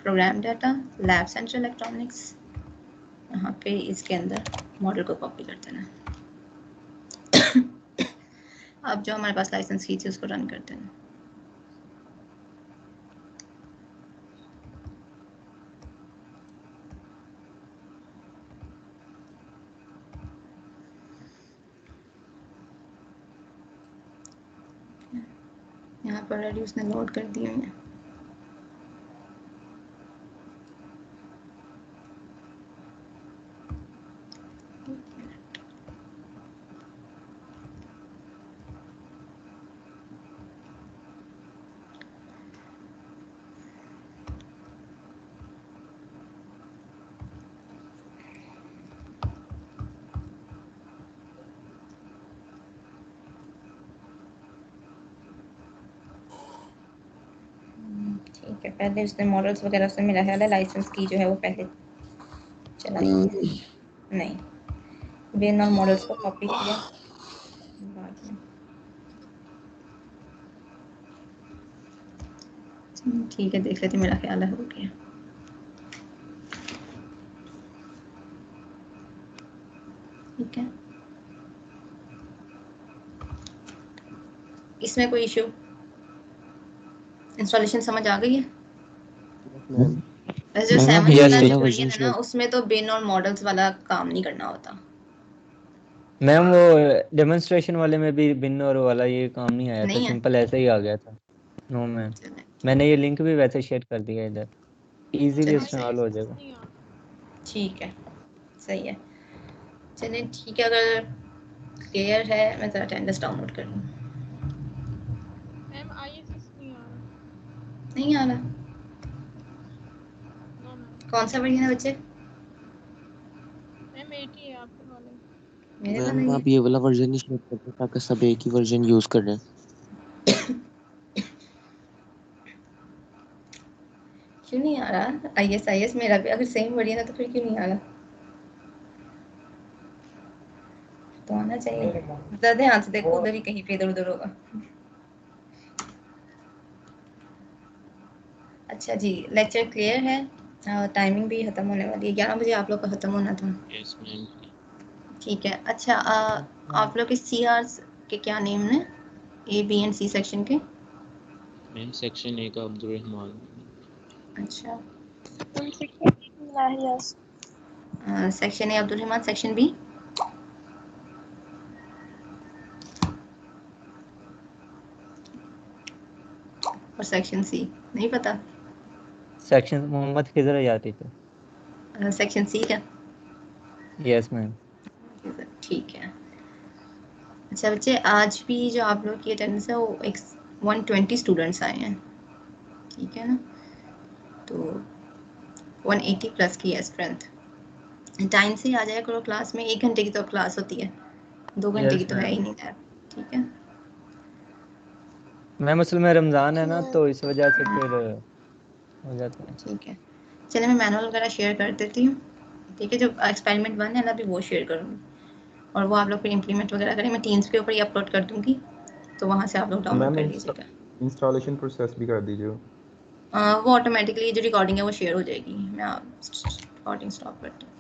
Program data lab central electronics, यहाँ पे इसके अंदर मॉडल को कॉपी कर देना। अब जो हमारे पास लाइसेंस की थी उसको रन कर देना। यहाँ पर ऑलरेडी उसने लोड कर दिए हैं। ठीक है, पहले उसने मॉडल्स वगैरह से मेरा ख्याल है लाइसेंस की जो है वो पहले चलाई नहीं, बिन और मॉडल्स को कॉपी किया बाद में। ठीक है, देख लेते, मेरा ख्याल है हो गया। ठीक है, इसमें कोई इशू? इंस्टॉलेशन समझ आ गई है? वैसे जो 7 वाला जो है ना उसमें तो बिन और मॉडल्स वाला काम नहीं करना होता। मैम वो डेमोन्स्ट्रेशन वाले में भी बिन और वाला ये काम नहीं आया था, सिंपल ऐसे ही आ गया था। नो मैम, मैंने ये लिंक भी वैसे शेयर कर दिया इधर, इजीली इंस्टॉल हो जाएगा। ठीक है, सही है। चलिए ठीक है, अगर क्लियर है मैं ज़रा अटेंडेंस डाउनलोड कर लूँ। मैम आईएसएस नहीं आ रहा। कौन सा वर्जन है बच्चे? मैम 80 है आपके वाले। मैम आप ये वाला वर्जन ही शेयर कर दें ताकि सब एक ही वर्जन यूज कर रहे हैं। क्यों नहीं आ रहा? आईएस मेरा भी अगर सेम वर्जन है तो फिर क्यों नहीं आ रहा? तो आना चाहिए। ज़्यादा ध्यान से देखो, उधर ही कहीं पे इधर उधर होगा। अच्छा जी, लेक्चर क्लियर है। टाइमिंग भी खत्म होने वाली है, 11 बजे आप लोग का खत्म होना था। Yes ma'am. ठीक है, अच्छा आप लोग के सीआर्स के क्या नेम है? A B and C section के? मैम सेक्शन ए का अब्दुल रहमान। अच्छा, yes. Section A Abdul Rahman, section B? और सेक्शन सी नहीं पता? सेक्शन मोहम्मद खिजर याती थे। सेक्शन सी क्या? Yes ma'am. ठीक है। अच्छा बच्चे, आज भी जो आप लोग की अटेंडेंस है वो 120 स्टूडेंट्स आए हैं, ठीक है ना? तो 180 प्लस की है स्ट्रेंथ। टाइम से आ जाया करो क्लास में, 1 घंटे की तो क्लास होती है, 2 घंटे की तो है ही नहीं लैब, ठीक है? मैम असल में रमज़ान है ना तो इस वजह से फिर हो जाता है। ठीक है, चलिए मैं मैनुअल वगैरह शेयर कर देती हूँ, ठीक है? जो एक्सपेरिमेंट 1 है ना अभी वो शेयर करूँगी और वो आप लोग फिर इम्प्लीमेंट वगैरह करें, मैं टीम्स के ऊपर ही अपलोड कर दूँगी, तो वहाँ से आप लोग डाउनलोड कर लीजिएगा। इंस्टॉलेशन प्रोसेस भी कर दीजिए। वो ऑटोमेटिकली जो रिकॉर्डिंग है वो शेयर हो जाएगी। मैं रिकॉर्डिंग स्टॉप करती हूँ।